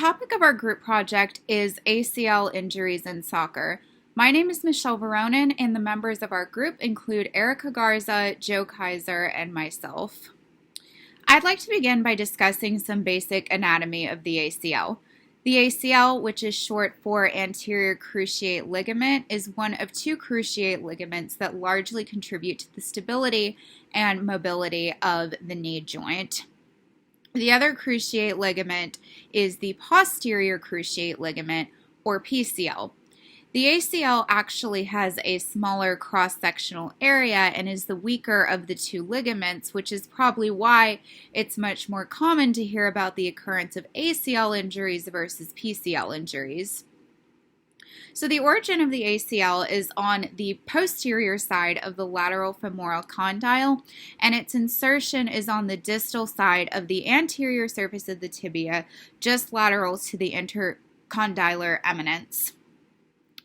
topic of our group project is ACL injuries in soccer. My name is Michelle Veronin, and the members of our group include Erica Garza, Joe Kaiser, and myself. I'd like to begin by discussing some basic anatomy of the ACL. The ACL, which is short for anterior cruciate ligament, is one of two cruciate ligaments that largely contribute to the stability and mobility of the knee joint. The other cruciate ligament is the posterior cruciate ligament, or PCL. The ACL actually has a smaller cross-sectional area and is the weaker of the two ligaments, which is probably why it's much more common to hear about the occurrence of ACL injuries versus PCL injuries. So the origin of the ACL is on the posterior side of the lateral femoral condyle, and its insertion is on the distal side of the anterior surface of the tibia, just lateral to the intercondylar eminence.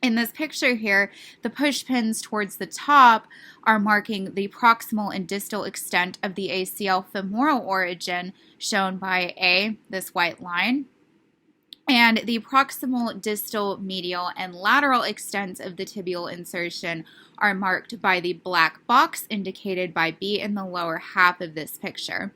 In this picture here, the push pins towards the top are marking the proximal and distal extent of the ACL femoral origin, shown by this white line, and the proximal, distal, medial, and lateral extents of the tibial insertion are marked by the black box indicated by B in the lower half of this picture.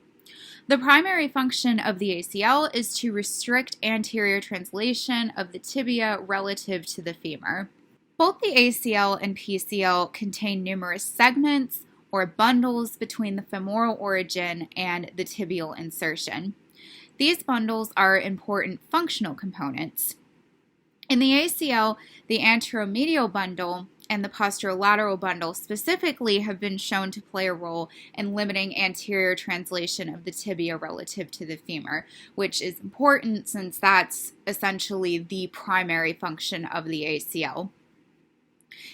The primary function of the ACL is to restrict anterior translation of the tibia relative to the femur. Both the ACL and PCL contain numerous segments or bundles between the femoral origin and the tibial insertion. These bundles are important functional components. In the ACL, the anteromedial bundle and the posterolateral bundle specifically have been shown to play a role in limiting anterior translation of the tibia relative to the femur, which is important since that's essentially the primary function of the ACL.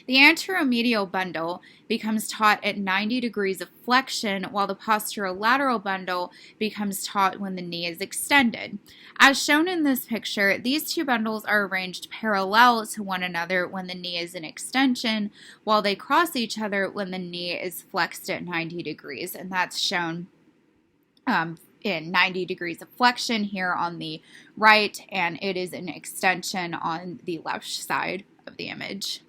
The anteromedial bundle becomes taut at 90 degrees of flexion, while the posterolateral bundle becomes taut when the knee is extended. As shown in this picture, these two bundles are arranged parallel to one another when the knee is in extension, while they cross each other when the knee is flexed at 90 degrees, and that's shown in 90 degrees of flexion here on the right, and it is an extension on the left side of the image.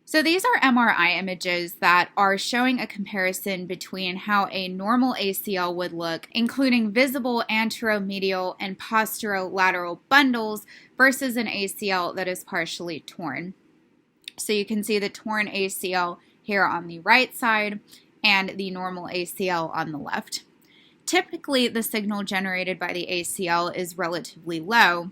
So these are MRI images that are showing a comparison between how a normal ACL would look, including visible anteromedial and posterolateral bundles, versus an ACL that is partially torn. So you can see the torn ACL here on the right side and the normal ACL on the left. Typically, the signal generated by the ACL is relatively low,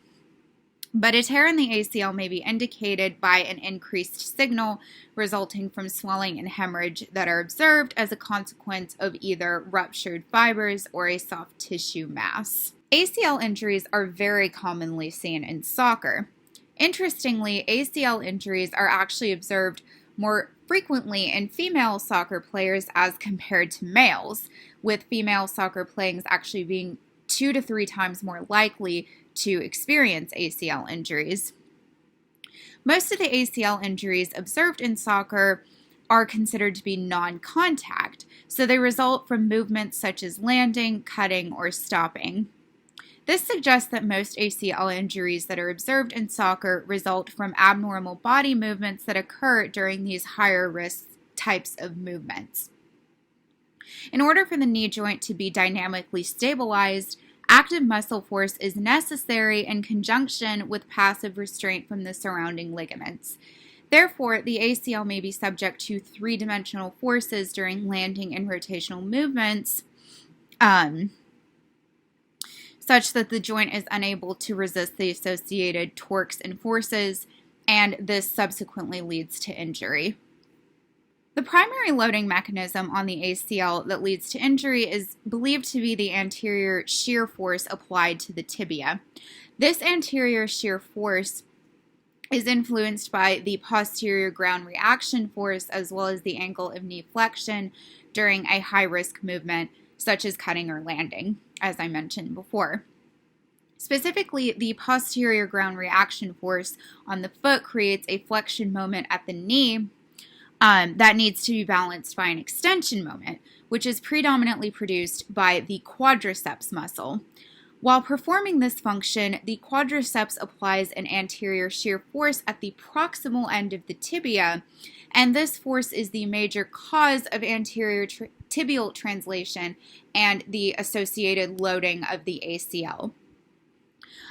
but a tear in the ACL may be indicated by an increased signal resulting from swelling and hemorrhage that are observed as a consequence of either ruptured fibers or a soft tissue mass. ACL injuries are very commonly seen in soccer. Interestingly, ACL injuries are actually observed more frequently in female soccer players as compared to males, with female soccer players actually being 2 to 3 times more likely to experience ACL injuries. Most of the ACL injuries observed in soccer are considered to be non-contact, so they result from movements such as landing, cutting, or stopping. This suggests that most ACL injuries that are observed in soccer result from abnormal body movements that occur during these higher risk types of movements. In order for the knee joint to be dynamically stabilized, active muscle force is necessary in conjunction with passive restraint from the surrounding ligaments. Therefore, the ACL may be subject to three-dimensional forces during landing and rotational movements, such that the joint is unable to resist the associated torques and forces, and this subsequently leads to injury. The primary loading mechanism on the ACL that leads to injury is believed to be the anterior shear force applied to the tibia. This anterior shear force is influenced by the posterior ground reaction force as well as the angle of knee flexion during a high-risk movement such as cutting or landing, as I mentioned before. Specifically, the posterior ground reaction force on the foot creates a flexion moment at the knee that needs to be balanced by an extension moment, which is predominantly produced by the quadriceps muscle. While performing this function, the quadriceps applies an anterior shear force at the proximal end of the tibia, and this force is the major cause of anterior tibial translation and the associated loading of the ACL.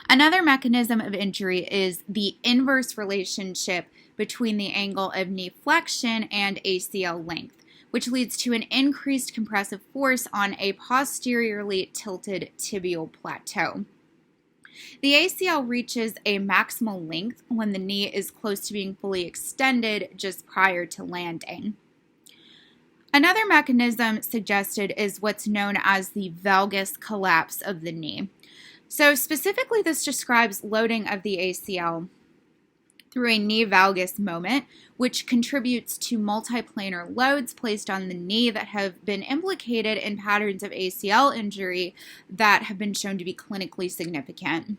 Another mechanism of injury is the inverse relationship between the angle of knee flexion and ACL length, which leads to an increased compressive force on a posteriorly tilted tibial plateau. The ACL reaches a maximal length when the knee is close to being fully extended just prior to landing. Another mechanism suggested is what's known as the valgus collapse of the knee. So specifically, this describes loading of the ACL through a knee valgus moment, which contributes to multiplanar loads placed on the knee that have been implicated in patterns of ACL injury that have been shown to be clinically significant.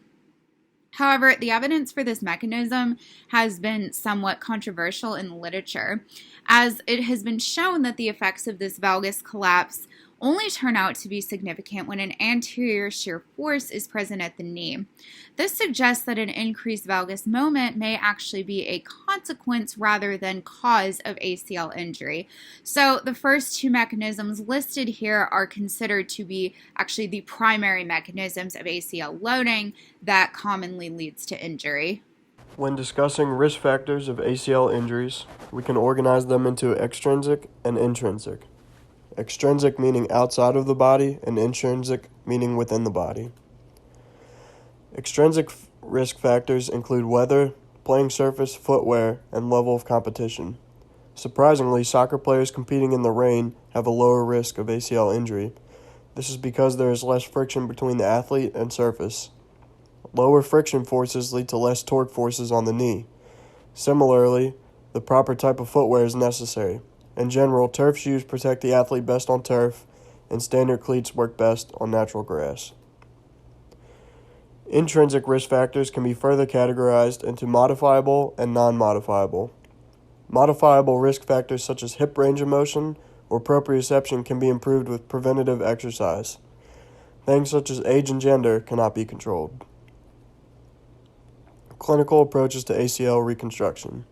However, the evidence for this mechanism has been somewhat controversial in the literature, as it has been shown that the effects of this valgus collapse only turn out to be significant when an anterior shear force is present at the knee. This suggests that an increased valgus moment may actually be a consequence rather than cause of ACL injury. So the first two mechanisms listed here are considered to be actually the primary mechanisms of ACL loading that commonly leads to injury. When discussing risk factors of ACL injuries, we can organize them into extrinsic and intrinsic. Extrinsic meaning outside of the body, and intrinsic meaning within the body. Extrinsic risk factors include weather, playing surface, footwear, and level of competition. Surprisingly, soccer players competing in the rain have a lower risk of ACL injury. This is because there is less friction between the athlete and surface. Lower friction forces lead to less torque forces on the knee. Similarly, the proper type of footwear is necessary. In general, turf shoes protect the athlete best on turf, and standard cleats work best on natural grass. Intrinsic risk factors can be further categorized into modifiable and non-modifiable. Modifiable risk factors such as hip range of motion or proprioception can be improved with preventative exercise. Things such as age and gender cannot be controlled. Clinical approaches to ACL reconstruction.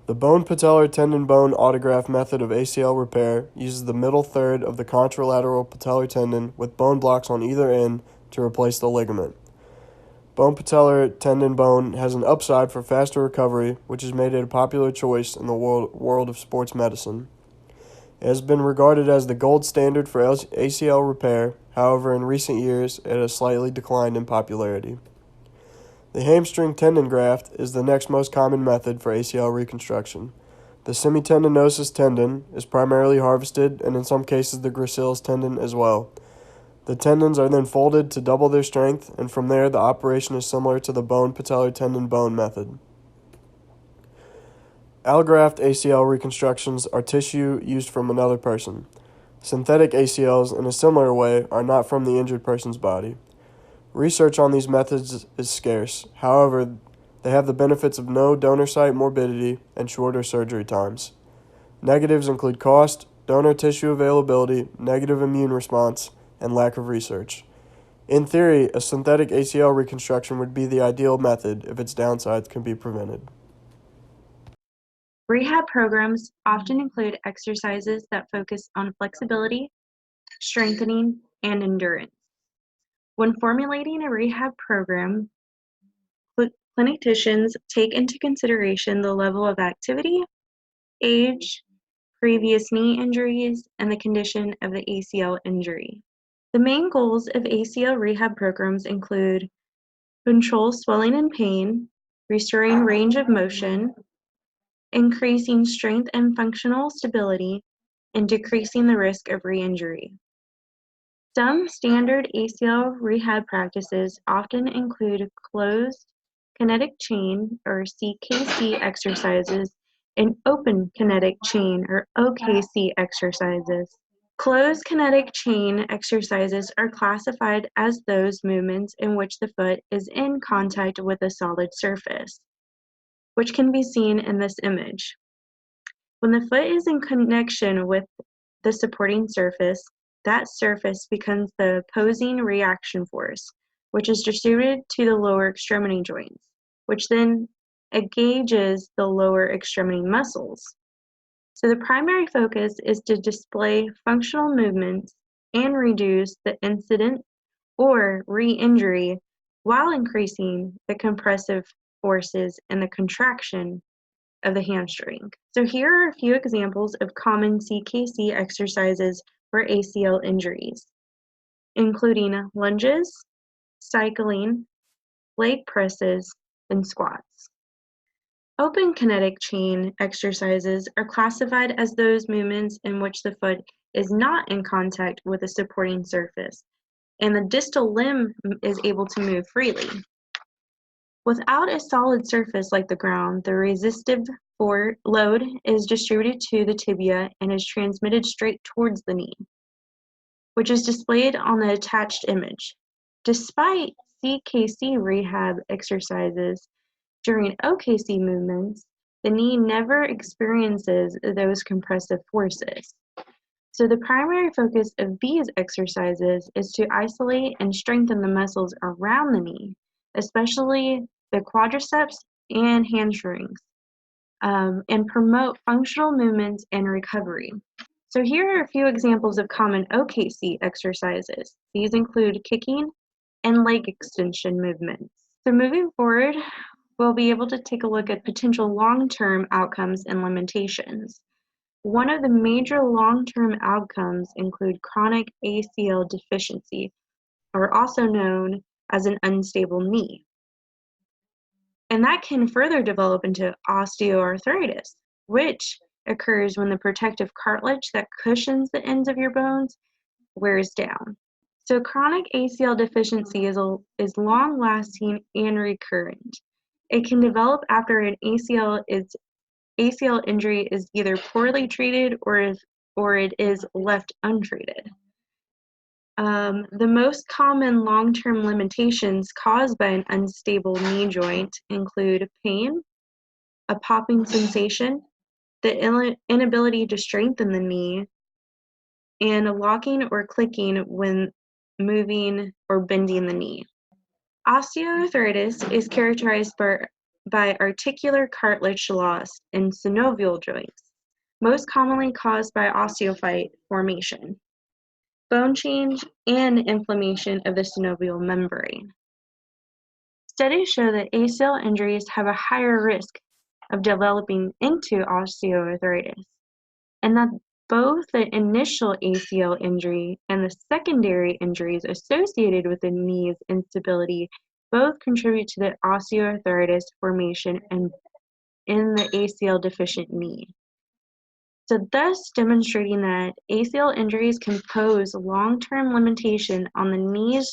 The bone patellar tendon bone autograft method of ACL repair uses the middle third of the contralateral patellar tendon with bone blocks on either end to replace the ligament. Bone patellar tendon bone has an upside for faster recovery, which has made it a popular choice in the world of sports medicine. It has been regarded as the gold standard for ACL repair, however, in recent years it has slightly declined in popularity. The hamstring tendon graft is the next most common method for ACL reconstruction. The semitendinosus tendon is primarily harvested, and in some cases the gracilis tendon as well. The tendons are then folded to double their strength, and from there the operation is similar to the bone patellar tendon bone method. Allograft ACL reconstructions are tissue used from another person. Synthetic ACLs, in a similar way, are not from the injured person's body. Research on these methods is scarce. However, they have the benefits of no donor site morbidity and shorter surgery times. Negatives include cost, donor tissue availability, negative immune response, and lack of research. In theory, a synthetic ACL reconstruction would be the ideal method if its downsides can be prevented. Rehab programs often include exercises that focus on flexibility, strengthening, and endurance. When formulating a rehab program, clinicians take into consideration the level of activity, age, previous knee injuries, and the condition of the ACL injury. The main goals of ACL rehab programs include control swelling and pain, restoring range of motion, increasing strength and functional stability, and decreasing the risk of re-injury. Some standard ACL rehab practices often include closed kinetic chain or CKC exercises and open kinetic chain or OKC exercises. Closed kinetic chain exercises are classified as those movements in which the foot is in contact with a solid surface, which can be seen in this image. When the foot is in connection with the supporting surface, that surface becomes the opposing reaction force, which is distributed to the lower extremity joints, which then engages the lower extremity muscles. So the primary focus is to display functional movements and reduce the incident or re-injury while increasing the compressive forces and the contraction of the hamstring. So here are a few examples of common CKC exercises for ACL injuries, including lunges, cycling, leg presses, and squats. Open kinetic chain exercises are classified as those movements in which the foot is not in contact with a supporting surface, and the distal limb is able to move freely. Without a solid surface like the ground, the resistive load is distributed to the tibia and is transmitted straight towards the knee, which is displayed on the attached image. Despite CKC rehab exercises, during OKC movements, the knee never experiences those compressive forces. So the primary focus of these exercises is to isolate and strengthen the muscles around the knee, especially the quadriceps and hamstrings, and promote functional movements and recovery. So here are a few examples of common OKC exercises. These include kicking and leg extension movements. So moving forward, we'll be able to take a look at potential long-term outcomes and limitations. One of the major long-term outcomes include chronic ACL deficiency, or also known as an unstable knee. And that can further develop into osteoarthritis, which occurs when the protective cartilage that cushions the ends of your bones wears down. So chronic ACL deficiency is long-lasting and recurrent. It can develop after an ACL injury is either poorly treated or it is left untreated. The most common long-term limitations caused by an unstable knee joint include pain, a popping sensation, the inability to strengthen the knee, and a locking or clicking when moving or bending the knee. Osteoarthritis is characterized by articular cartilage loss in synovial joints, most commonly caused by osteophyte formation, bone change, and inflammation of the synovial membrane. Studies show that ACL injuries have a higher risk of developing into osteoarthritis, and that both the initial ACL injury and the secondary injuries associated with the knee's instability both contribute to the osteoarthritis formation in the ACL deficient knee. So thus demonstrating that ACL injuries can pose long-term limitation on the knee's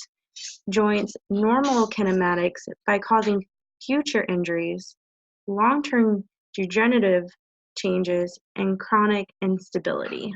joint's normal kinematics by causing future injuries, long-term degenerative changes, and chronic instability.